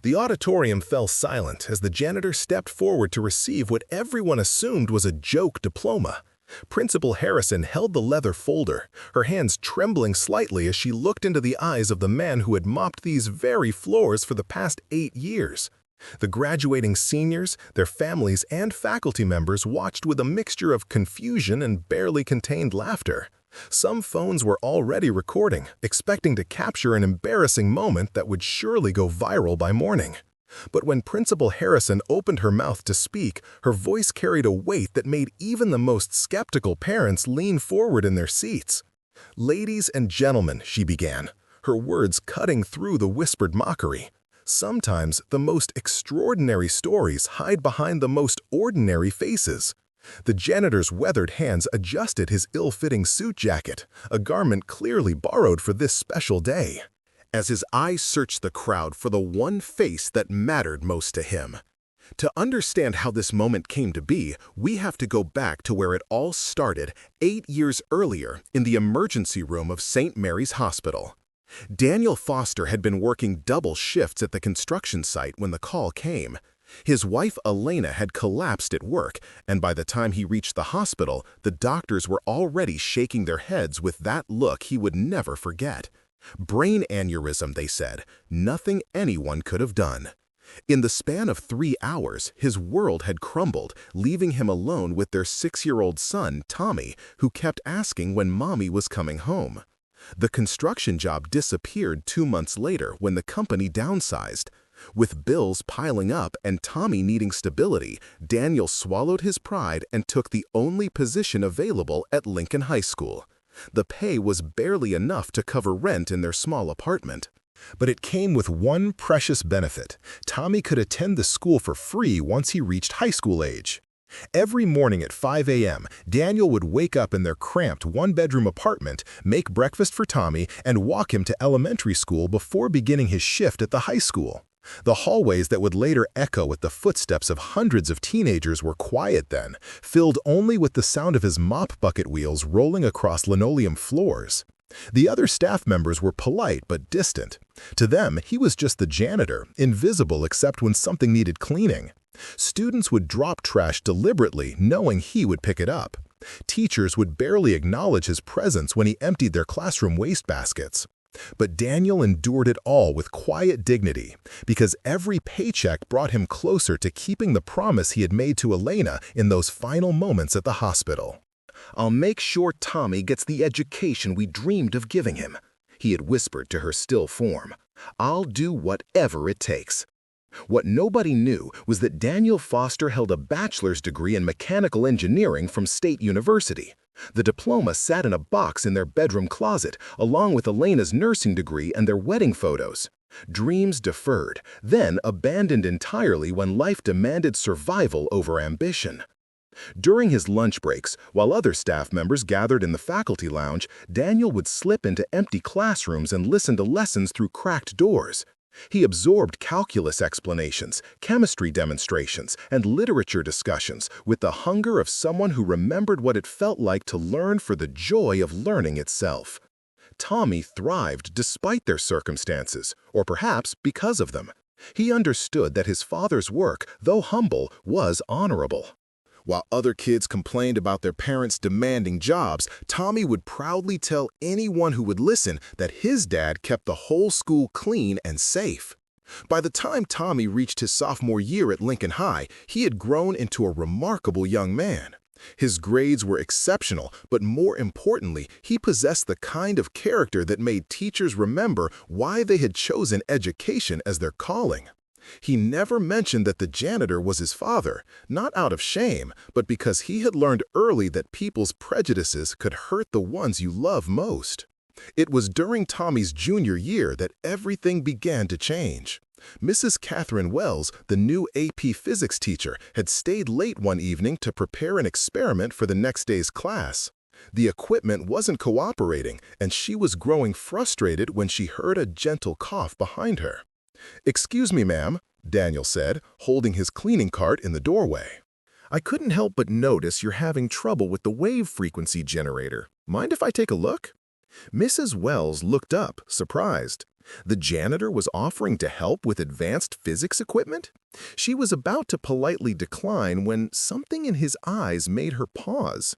The auditorium fell silent as the janitor stepped forward to receive what everyone assumed was a joke diploma. Principal Harrison held the leather folder, her hands trembling slightly as she looked into the eyes of the man who had mopped these very floors for the past 8 years. The graduating seniors, their families, and faculty members watched with a mixture of confusion and barely contained laughter. Some phones were already recording, expecting to capture an embarrassing moment that would surely go viral by morning. But when Principal Harrison opened her mouth to speak, her voice carried a weight that made even the most skeptical parents lean forward in their seats. "Ladies and gentlemen," she began, her words cutting through the whispered mockery. "Sometimes the most extraordinary stories hide behind the most ordinary faces." The janitor's weathered hands adjusted his ill-fitting suit jacket, a garment clearly borrowed for this special day, as his eyes searched the crowd for the one face that mattered most to him. To understand how this moment came to be, we have to go back to where it all started 8 years earlier in the emergency room of St. Mary's Hospital. Daniel Foster had been working double shifts at the construction site when the call came. His wife Elena had collapsed at work, and by the time he reached the hospital, the doctors were already shaking their heads with that look he would never forget. Brain aneurysm, they said, nothing anyone could have done. In the span of 3 hours, his world had crumbled, leaving him alone with their 6-year-old son, Tommy, who kept asking when Mommy was coming home. The construction job disappeared 2 months later when the company downsized. With bills piling up and Tommy needing stability, Daniel swallowed his pride and took the only position available at Lincoln High School. The pay was barely enough to cover rent in their small apartment. But it came with one precious benefit. Tommy could attend the school for free once he reached high school age. Every morning at 5 a.m., Daniel would wake up in their cramped one-bedroom apartment, make breakfast for Tommy, and walk him to elementary school before beginning his shift at the high school. The hallways that would later echo with the footsteps of hundreds of teenagers were quiet then, filled only with the sound of his mop bucket wheels rolling across linoleum floors. The other staff members were polite but distant. To them, he was just the janitor, invisible except when something needed cleaning. Students would drop trash deliberately, knowing he would pick it up. Teachers would barely acknowledge his presence when he emptied their classroom wastebaskets. But Daniel endured it all with quiet dignity, because every paycheck brought him closer to keeping the promise he had made to Elena in those final moments at the hospital. "I'll make sure Tommy gets the education we dreamed of giving him," he had whispered to her still form. "I'll do whatever it takes." What nobody knew was that Daniel Foster held a bachelor's degree in mechanical engineering from State University. The diploma sat in a box in their bedroom closet, along with Elena's nursing degree and their wedding photos. Dreams deferred, then abandoned entirely when life demanded survival over ambition. During his lunch breaks, while other staff members gathered in the faculty lounge, Daniel would slip into empty classrooms and listen to lessons through cracked doors. He absorbed calculus explanations, chemistry demonstrations, and literature discussions with the hunger of someone who remembered what it felt like to learn for the joy of learning itself. Tommy thrived despite their circumstances, or perhaps because of them. He understood that his father's work, though humble, was honorable. While other kids complained about their parents' demanding jobs, Tommy would proudly tell anyone who would listen that his dad kept the whole school clean and safe. By the time Tommy reached his sophomore year at Lincoln High, he had grown into a remarkable young man. His grades were exceptional, but more importantly, he possessed the kind of character that made teachers remember why they had chosen education as their calling. He never mentioned that the janitor was his father, not out of shame, but because he had learned early that people's prejudices could hurt the ones you love most. It was during Tommy's junior year that everything began to change. Mrs. Catherine Wells, the new AP physics teacher, had stayed late one evening to prepare an experiment for the next day's class. The equipment wasn't cooperating, and she was growing frustrated when she heard a gentle cough behind her. "Excuse me, ma'am," Daniel said, holding his cleaning cart in the doorway. "I couldn't help but notice you're having trouble with the wave frequency generator. Mind if I take a look?" Mrs. Wells looked up, surprised. The janitor was offering to help with advanced physics equipment? She was about to politely decline when something in his eyes made her pause.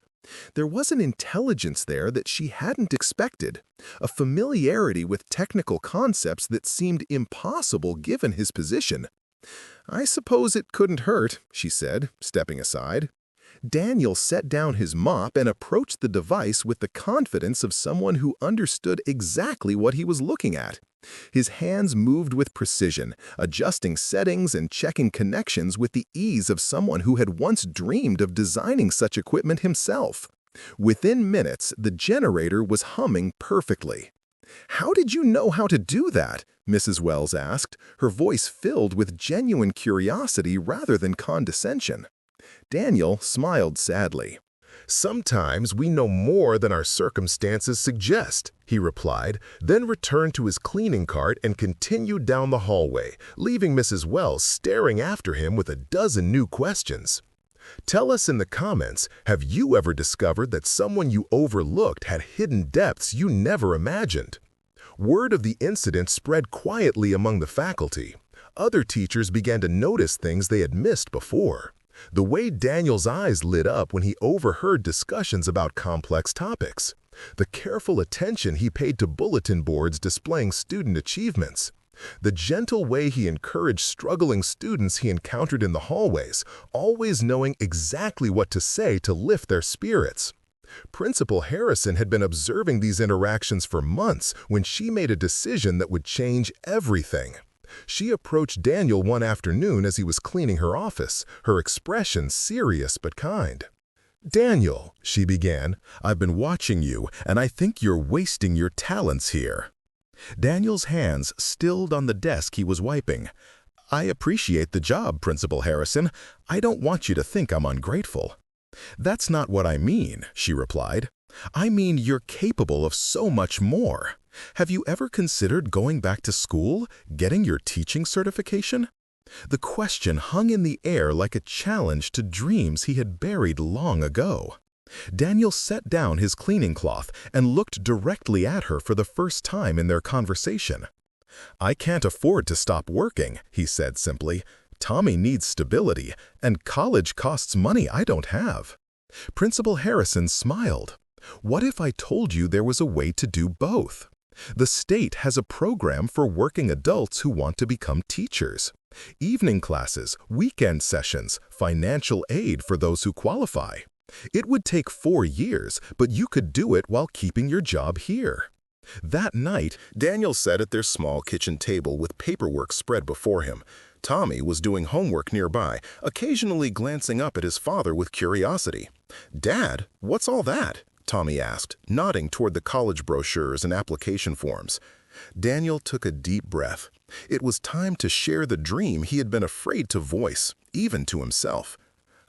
There was an intelligence there that she hadn't expected, a familiarity with technical concepts that seemed impossible given his position. "I suppose it couldn't hurt," she said, stepping aside. Daniel set down his mop and approached the device with the confidence of someone who understood exactly what he was looking at. His hands moved with precision, adjusting settings and checking connections with the ease of someone who had once dreamed of designing such equipment himself. Within minutes, the generator was humming perfectly. "How did you know how to do that?" Mrs. Wells asked, her voice filled with genuine curiosity rather than condescension. Daniel smiled sadly. "Sometimes we know more than our circumstances suggest," he replied, then returned to his cleaning cart and continued down the hallway, leaving Mrs. Wells staring after him with a dozen new questions. Tell us in the comments, have you ever discovered that someone you overlooked had hidden depths you never imagined? Word of the incident spread quietly among the faculty. Other teachers began to notice things they had missed before. The way Daniel's eyes lit up when he overheard discussions about complex topics. The careful attention he paid to bulletin boards displaying student achievements. The gentle way he encouraged struggling students he encountered in the hallways, always knowing exactly what to say to lift their spirits. Principal Harrison had been observing these interactions for months when she made a decision that would change everything. She approached Daniel one afternoon as he was cleaning her office, her expression serious but kind. "Daniel," she began, "I've been watching you, and I think you're wasting your talents here." Daniel's hands stilled on the desk he was wiping. "I appreciate the job, Principal Harrison. I don't want you to think I'm ungrateful." "That's not what I mean," she replied. "I mean you're capable of so much more. Have you ever considered going back to school, getting your teaching certification?" The question hung in the air like a challenge to dreams he had buried long ago. Daniel set down his cleaning cloth and looked directly at her for the first time in their conversation. "I can't afford to stop working," he said simply. "Tommy needs stability, and college costs money I don't have." Principal Harrison smiled. "What if I told you there was a way to do both? The state has a program for working adults who want to become teachers. Evening classes, weekend sessions, financial aid for those who qualify. It would take 4 years, but you could do it while keeping your job here." That night, Daniel sat at their small kitchen table with paperwork spread before him. Tommy was doing homework nearby, occasionally glancing up at his father with curiosity. "Dad, what's all that?" Tommy asked, nodding toward the college brochures and application forms. Daniel took a deep breath. It was time to share the dream he had been afraid to voice, even to himself.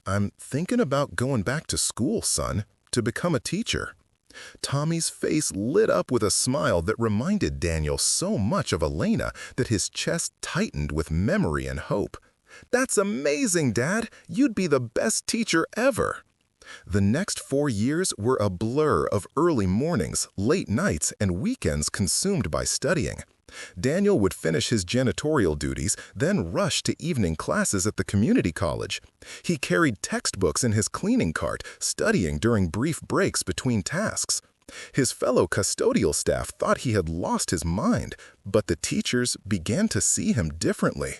"I'm thinking about going back to school, son, to become a teacher." Tommy's face lit up with a smile that reminded Daniel so much of Elena that his chest tightened with memory and hope. "That's amazing, Dad! You'd be the best teacher ever!" The next 4 years were a blur of early mornings, late nights, and weekends consumed by studying. Daniel would finish his janitorial duties, then rush to evening classes at the community college. He carried textbooks in his cleaning cart, studying during brief breaks between tasks. His fellow custodial staff thought he had lost his mind, but the teachers began to see him differently.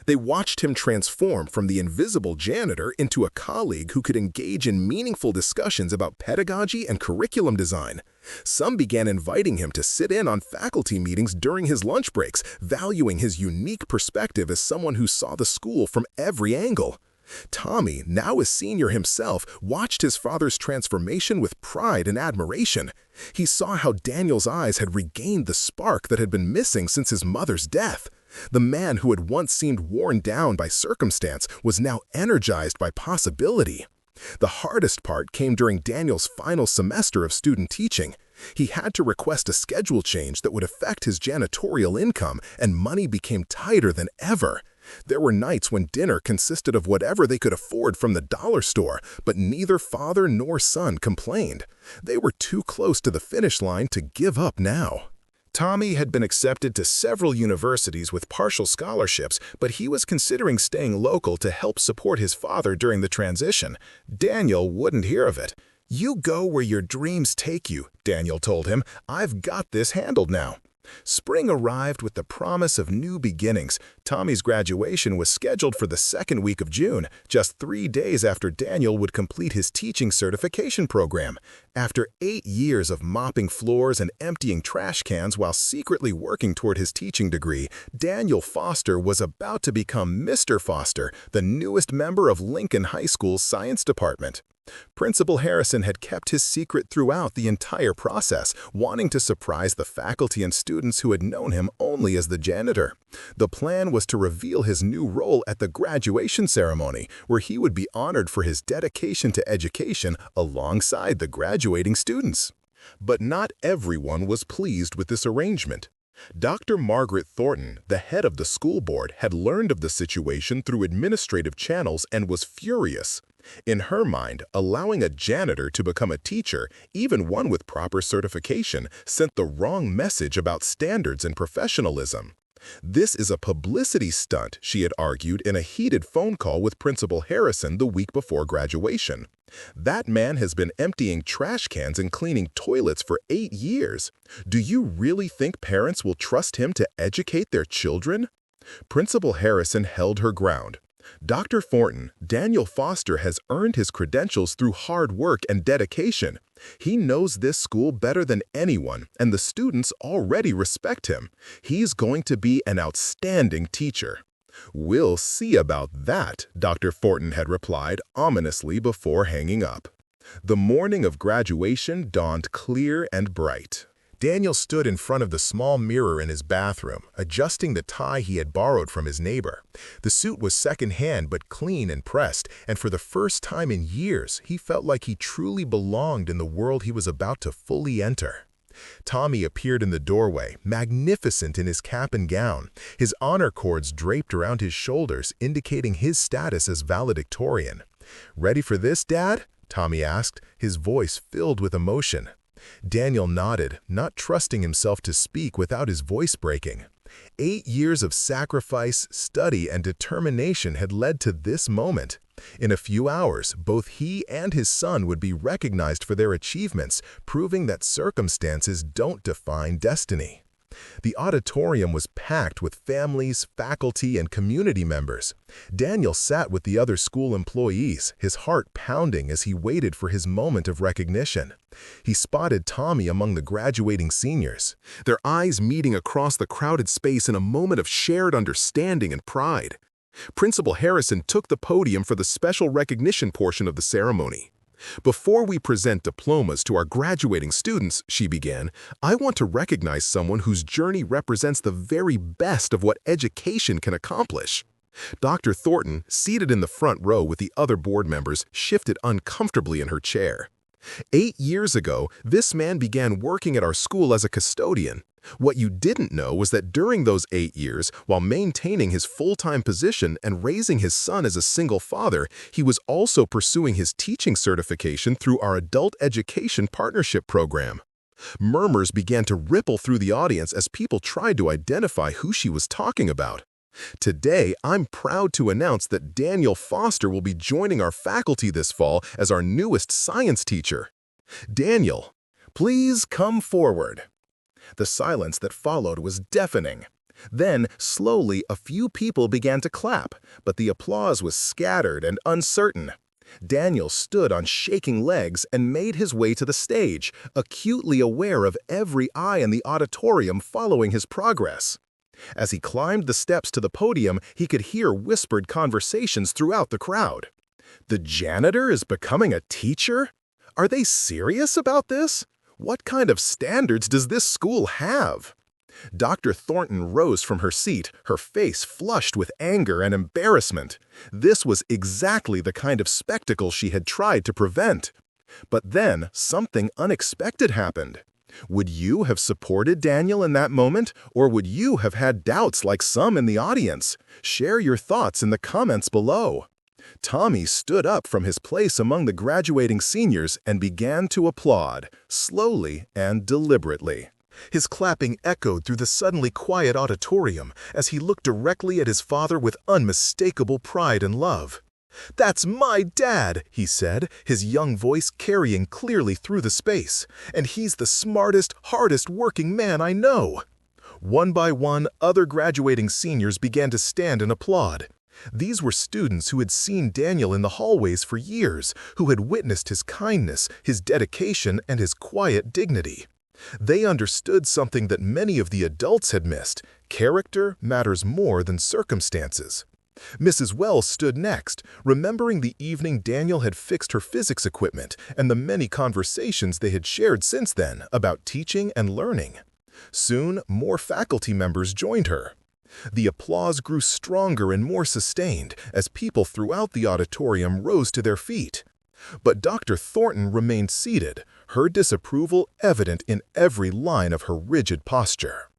They watched him transform from the invisible janitor into a colleague who could engage in meaningful discussions about pedagogy and curriculum design. Some began inviting him to sit in on faculty meetings during his lunch breaks, valuing his unique perspective as someone who saw the school from every angle. Tommy, now a senior himself, watched his father's transformation with pride and admiration. He saw how Daniel's eyes had regained the spark that had been missing since his mother's death. The man who had once seemed worn down by circumstance was now energized by possibility. The hardest part came during Daniel's final semester of student teaching. He had to request a schedule change that would affect his janitorial income, and money became tighter than ever. There were nights when dinner consisted of whatever they could afford from the dollar store, but neither father nor son complained. They were too close to the finish line to give up now. Tommy had been accepted to several universities with partial scholarships, but he was considering staying local to help support his father during the transition. Daniel wouldn't hear of it. "You go where your dreams take you," Daniel told him. "I've got this handled now." Spring arrived with the promise of new beginnings. Tommy's graduation was scheduled for the second week of June, just 3 days after Daniel would complete his teaching certification program. After 8 years of mopping floors and emptying trash cans while secretly working toward his teaching degree, Daniel Foster was about to become Mr. Foster, the newest member of Lincoln High School's science department. Principal Harrison had kept his secret throughout the entire process, wanting to surprise the faculty and students who had known him only as the janitor. The plan was to reveal his new role at the graduation ceremony, where he would be honored for his dedication to education alongside the graduating students. But not everyone was pleased with this arrangement. Dr. Margaret Thornton, the head of the school board, had learned of the situation through administrative channels and was furious. In her mind, allowing a janitor to become a teacher, even one with proper certification, sent the wrong message about standards and professionalism. "This is a publicity stunt," she had argued in a heated phone call with Principal Harrison the week before graduation. "That man has been emptying trash cans and cleaning toilets for 8 years. Do you really think parents will trust him to educate their children?" Principal Harrison held her ground. "Dr. Thornton, Daniel Foster has earned his credentials through hard work and dedication. He knows this school better than anyone, and the students already respect him. He's going to be an outstanding teacher." "We'll see about that," Dr. Thornton had replied ominously before hanging up. The morning of graduation dawned clear and bright. Daniel stood in front of the small mirror in his bathroom, adjusting the tie he had borrowed from his neighbor. The suit was secondhand but clean and pressed, and for the first time in years, he felt like he truly belonged in the world he was about to fully enter. Tommy appeared in the doorway, magnificent in his cap and gown, his honor cords draped around his shoulders, indicating his status as valedictorian. "Ready for this, Dad?" Tommy asked, his voice filled with emotion. Daniel nodded, not trusting himself to speak without his voice breaking. 8 years of sacrifice, study, and determination had led to this moment. In a few hours, both he and his son would be recognized for their achievements, proving that circumstances don't define destiny. The auditorium was packed with families, faculty, and community members. Daniel sat with the other school employees, his heart pounding as he waited for his moment of recognition. He spotted Tommy among the graduating seniors, their eyes meeting across the crowded space in a moment of shared understanding and pride. Principal Harrison took the podium for the special recognition portion of the ceremony. "Before we present diplomas to our graduating students," she began, "I want to recognize someone whose journey represents the very best of what education can accomplish." Dr. Thornton, seated in the front row with the other board members, shifted uncomfortably in her chair. 8 years ago, this man began working at our school as a custodian. What you didn't know was that during those 8 years, while maintaining his full-time position and raising his son as a single father, he was also pursuing his teaching certification through our Adult Education Partnership Program. Murmurs began to ripple through the audience as people tried to identify who she was talking about. Today, I'm proud to announce that Daniel Foster will be joining our faculty this fall as our newest science teacher. Daniel, please come forward. The silence that followed was deafening. Then, slowly, a few people began to clap, but the applause was scattered and uncertain. Daniel stood on shaking legs and made his way to the stage, acutely aware of every eye in the auditorium following his progress. As he climbed the steps to the podium, he could hear whispered conversations throughout the crowd. "The janitor is becoming a teacher? Are they serious about this? What kind of standards does this school have?" Dr. Thornton rose from her seat, her face flushed with anger and embarrassment. This was exactly the kind of spectacle she had tried to prevent. But then something unexpected happened. Would you have supported Daniel in that moment, or would you have had doubts like some in the audience? Share your thoughts in the comments below. Tommy stood up from his place among the graduating seniors and began to applaud, slowly and deliberately. His clapping echoed through the suddenly quiet auditorium as he looked directly at his father with unmistakable pride and love. "That's my dad," he said, his young voice carrying clearly through the space, "and he's the smartest, hardest working man I know." One by one, other graduating seniors began to stand and applaud. These were students who had seen Daniel in the hallways for years, who had witnessed his kindness, his dedication, and his quiet dignity. They understood something that many of the adults had missed: character matters more than circumstances. Mrs. Wells stood next, remembering the evening Daniel had fixed her physics equipment and the many conversations they had shared since then about teaching and learning. Soon, more faculty members joined her. The applause grew stronger and more sustained as people throughout the auditorium rose to their feet. But Dr. Thornton remained seated, her disapproval evident in every line of her rigid posture.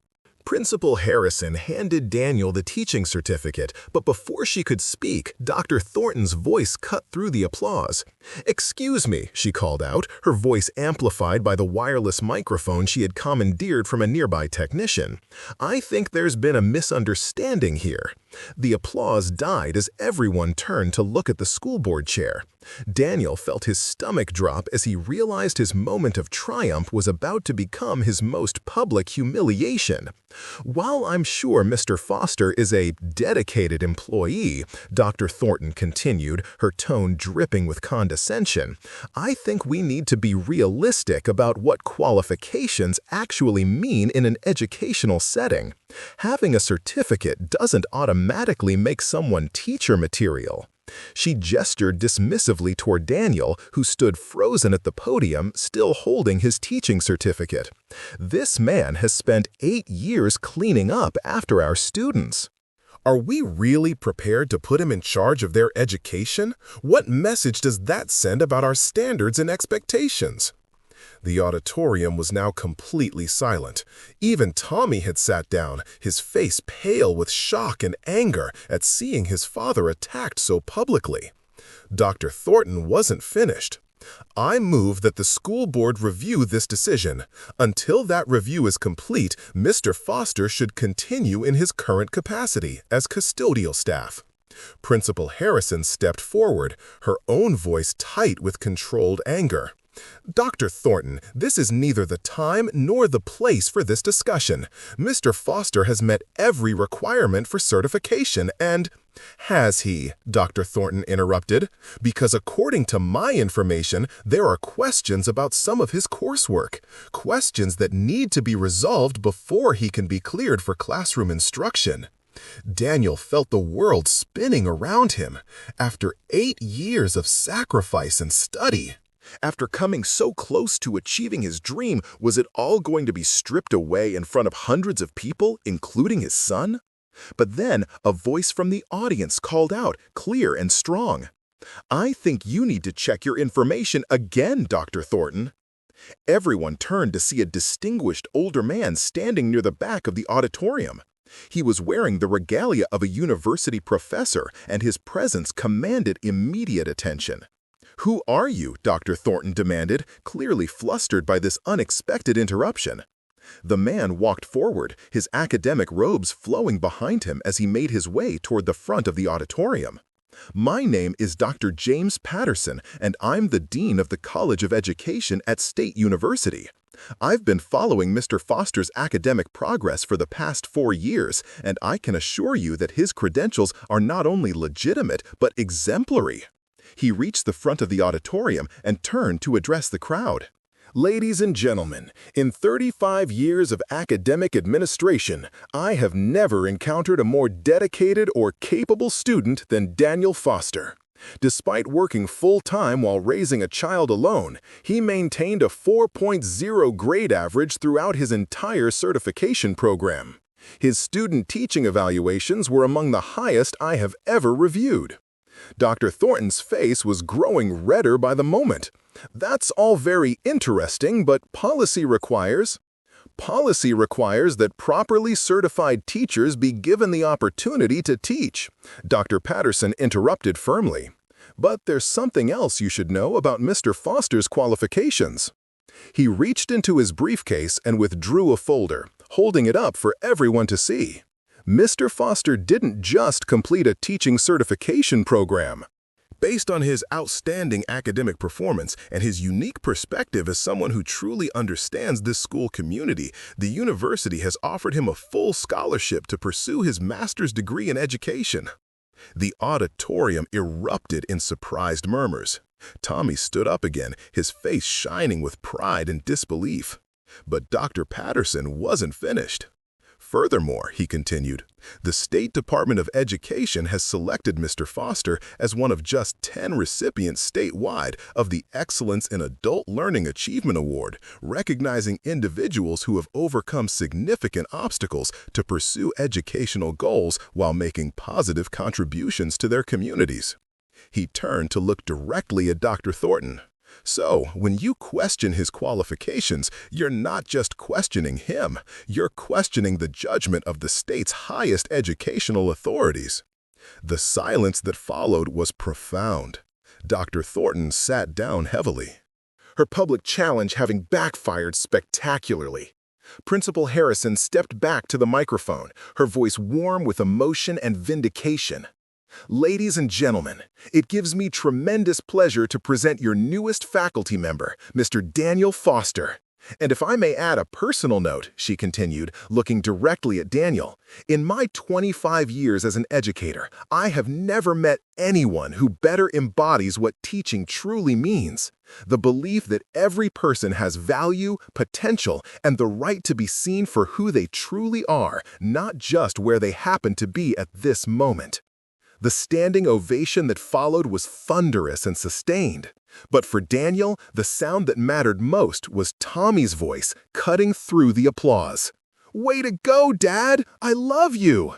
Principal Harrison handed Daniel the teaching certificate, but before she could speak, Dr. Thornton's voice cut through the applause. "Excuse me," she called out, her voice amplified by the wireless microphone she had commandeered from a nearby technician. "I think there's been a misunderstanding here." The applause died as everyone turned to look at the school board chair. Daniel felt his stomach drop as he realized his moment of triumph was about to become his most public humiliation. "While I'm sure Mr. Foster is a dedicated employee," Dr. Thornton continued, her tone dripping with condescension, "I think we need to be realistic about what qualifications actually mean in an educational setting. Having a certificate doesn't automatically make someone teacher material." She gestured dismissively toward Daniel, who stood frozen at the podium, still holding his teaching certificate. "This man has spent 8 years cleaning up after our students. Are we really prepared to put him in charge of their education? What message does that send about our standards and expectations?" The auditorium was now completely silent. Even Tommy had sat down, his face pale with shock and anger at seeing his father attacked so publicly. Dr. Thornton wasn't finished. "I move that the school board review this decision. Until that review is complete, Mr. Foster should continue in his current capacity as custodial staff." Principal Harrison stepped forward, her own voice tight with controlled anger. "Dr. Thornton, this is neither the time nor the place for this discussion. Mr. Foster has met every requirement for certification and—" "Has he?" Dr. Thornton interrupted. "Because according to my information, there are questions about some of his coursework, questions that need to be resolved before he can be cleared for classroom instruction." Daniel felt the world spinning around him. After 8 years of sacrifice and study, after coming so close to achieving his dream, was it all going to be stripped away in front of hundreds of people, including his son? But then a voice from the audience called out, clear and strong, "I think you need to check your information again, Dr. Thornton." Everyone turned to see a distinguished older man standing near the back of the auditorium. He was wearing the regalia of a university professor, and his presence commanded immediate attention. "Who are you?" Dr. Thornton demanded, clearly flustered by this unexpected interruption. The man walked forward, his academic robes flowing behind him as he made his way toward the front of the auditorium. "My name is Dr. James Patterson, and I'm the Dean of the College of Education at State University. I've been following Mr. Foster's academic progress for the past 4 years, and I can assure you that his credentials are not only legitimate but exemplary." He reached the front of the auditorium and turned to address the crowd. "Ladies and gentlemen, in 35 years of academic administration, I have never encountered a more dedicated or capable student than Daniel Foster. Despite working full-time while raising a child alone, he maintained a 4.0 grade average throughout his entire certification program. His student teaching evaluations were among the highest I have ever reviewed. Dr. Thornton's face was growing redder by the moment. "That's all very interesting, but policy requires that properly certified teachers be given the opportunity to teach," Dr. Patterson interrupted firmly. "But there's something else you should know about Mr. Foster's qualifications." He reached into his briefcase and withdrew a folder, holding it up for everyone to see. Mr. Foster didn't just complete a teaching certification program. Based on his outstanding academic performance and his unique perspective as someone who truly understands this school community, the university has offered him a full scholarship to pursue his master's degree in education. The auditorium erupted in surprised murmurs. Tommy stood up again, his face shining with pride and disbelief. But Dr. Patterson wasn't finished. "Furthermore," he continued, "the State Department of Education has selected Mr. Foster as one of just 10 recipients statewide of the Excellence in Adult Learning Achievement Award, recognizing individuals who have overcome significant obstacles to pursue educational goals while making positive contributions to their communities." He turned to look directly at Dr. Thornton. "So, when you question his qualifications, you're not just questioning him, you're questioning the judgment of the state's highest educational authorities." The silence that followed was profound. Dr. Thornton sat down heavily, her public challenge having backfired spectacularly. Principal Harrison stepped back to the microphone, her voice warm with emotion and vindication. "Ladies and gentlemen, it gives me tremendous pleasure to present your newest faculty member, Mr. Daniel Foster. And if I may add a personal note," she continued, looking directly at Daniel, "in my 25 years as an educator, I have never met anyone who better embodies what teaching truly means. The belief that every person has value, potential, and the right to be seen for who they truly are, not just where they happen to be at this moment." The standing ovation that followed was thunderous and sustained. But for Daniel, the sound that mattered most was Tommy's voice cutting through the applause. "Way to go, Dad! I love you!"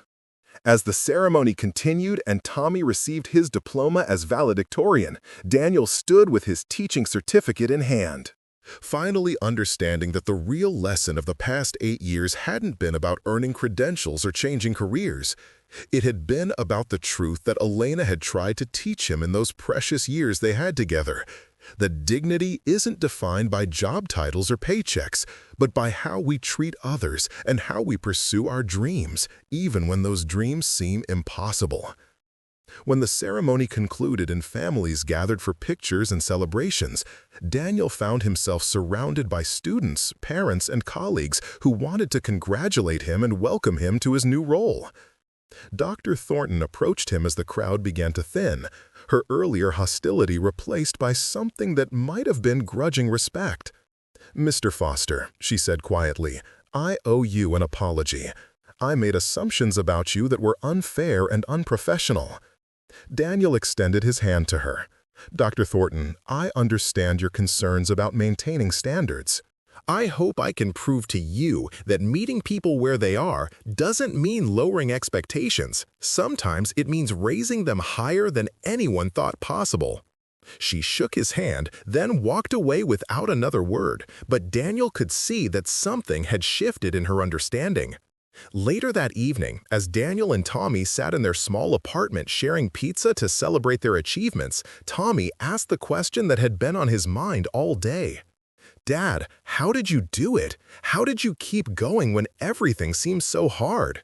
As the ceremony continued and Tommy received his diploma as valedictorian, Daniel stood with his teaching certificate in hand. Finally understanding that the real lesson of the past 8 years hadn't been about earning credentials or changing careers. It had been about the truth that Elena had tried to teach him in those precious years they had together. That dignity isn't defined by job titles or paychecks, but by how we treat others and how we pursue our dreams, even when those dreams seem impossible. When the ceremony concluded and families gathered for pictures and celebrations, Daniel found himself surrounded by students, parents, and colleagues who wanted to congratulate him and welcome him to his new role. Dr. Thornton approached him as the crowd began to thin, her earlier hostility replaced by something that might have been grudging respect. "Mr. Foster," she said quietly, "I owe you an apology. I made assumptions about you that were unfair and unprofessional." Daniel extended his hand to her. "Dr. Thornton, I understand your concerns about maintaining standards. I hope I can prove to you that meeting people where they are doesn't mean lowering expectations. Sometimes it means raising them higher than anyone thought possible." She shook his hand, then walked away without another word, but Daniel could see that something had shifted in her understanding. Later that evening, as Daniel and Tommy sat in their small apartment sharing pizza to celebrate their achievements, Tommy asked the question that had been on his mind all day. "Dad, how did you do it? How did you keep going when everything seems so hard?"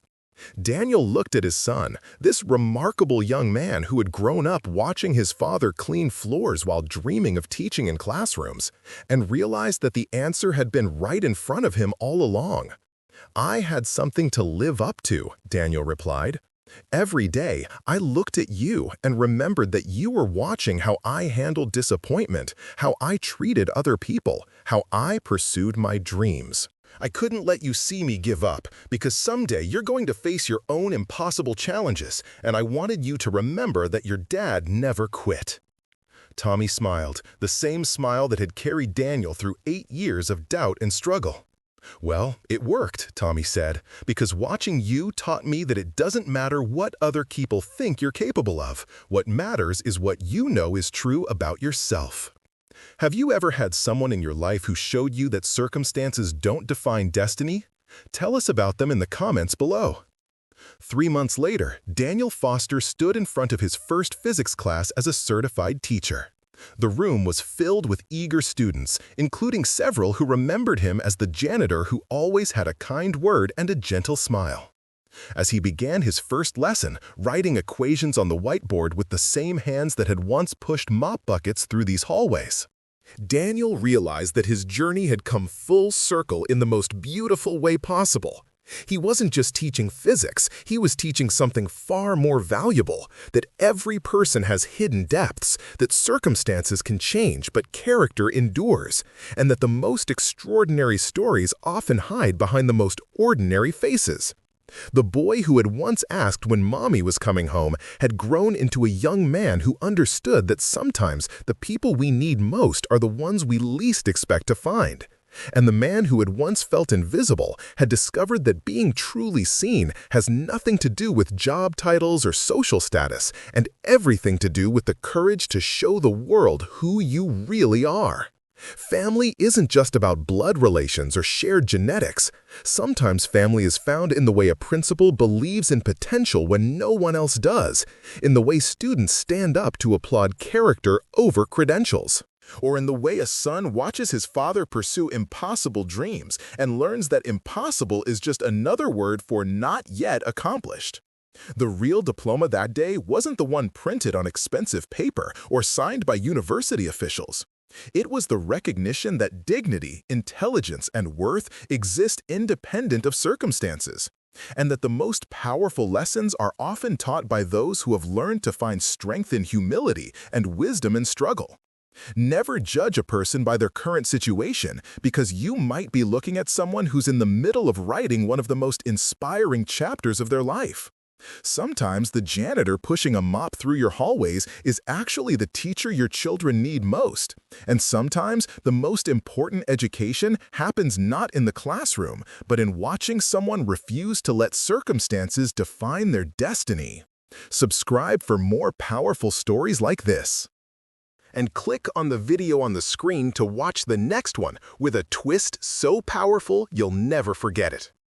Daniel looked at his son, this remarkable young man who had grown up watching his father clean floors while dreaming of teaching in classrooms, and realized that the answer had been right in front of him all along. "I had something to live up to," Daniel replied. "Every day, I looked at you and remembered that you were watching how I handled disappointment, how I treated other people, how I pursued my dreams. I couldn't let you see me give up, because someday you're going to face your own impossible challenges, and I wanted you to remember that your dad never quit." Tommy smiled, the same smile that had carried Daniel through 8 years of doubt and struggle. Well, it worked, Tommy said, because watching you taught me that it doesn't matter what other people think you're capable of. What matters is what you know is true about yourself. Have you ever had someone in your life who showed you that circumstances don't define destiny? Tell us about them in the comments below. 3 months later, Daniel Foster stood in front of his first physics class as a certified teacher. The room was filled with eager students, including several who remembered him as the janitor who always had a kind word and a gentle smile. As he began his first lesson, writing equations on the whiteboard with the same hands that had once pushed mop buckets through these hallways, Daniel realized that his journey had come full circle in the most beautiful way possible. He wasn't just teaching physics, he was teaching something far more valuable, that every person has hidden depths, that circumstances can change but character endures, and that the most extraordinary stories often hide behind the most ordinary faces. The boy who had once asked when mommy was coming home had grown into a young man who understood that sometimes the people we need most are the ones we least expect to find. And the man who had once felt invisible had discovered that being truly seen has nothing to do with job titles or social status, and everything to do with the courage to show the world who you really are. Family isn't just about blood relations or shared genetics. Sometimes family is found in the way a principal believes in potential when no one else does, in the way students stand up to applaud character over credentials, or in the way a son watches his father pursue impossible dreams and learns that impossible is just another word for not yet accomplished. The real diploma that day wasn't the one printed on expensive paper or signed by university officials. It was the recognition that dignity, intelligence, and worth exist independent of circumstances, and that the most powerful lessons are often taught by those who have learned to find strength in humility and wisdom in struggle. Never judge a person by their current situation, because you might be looking at someone who's in the middle of writing one of the most inspiring chapters of their life. Sometimes the janitor pushing a mop through your hallways is actually the teacher your children need most. And sometimes the most important education happens not in the classroom, but in watching someone refuse to let circumstances define their destiny. Subscribe for more powerful stories like this. And click on the video on the screen to watch the next one with a twist so powerful you'll never forget it.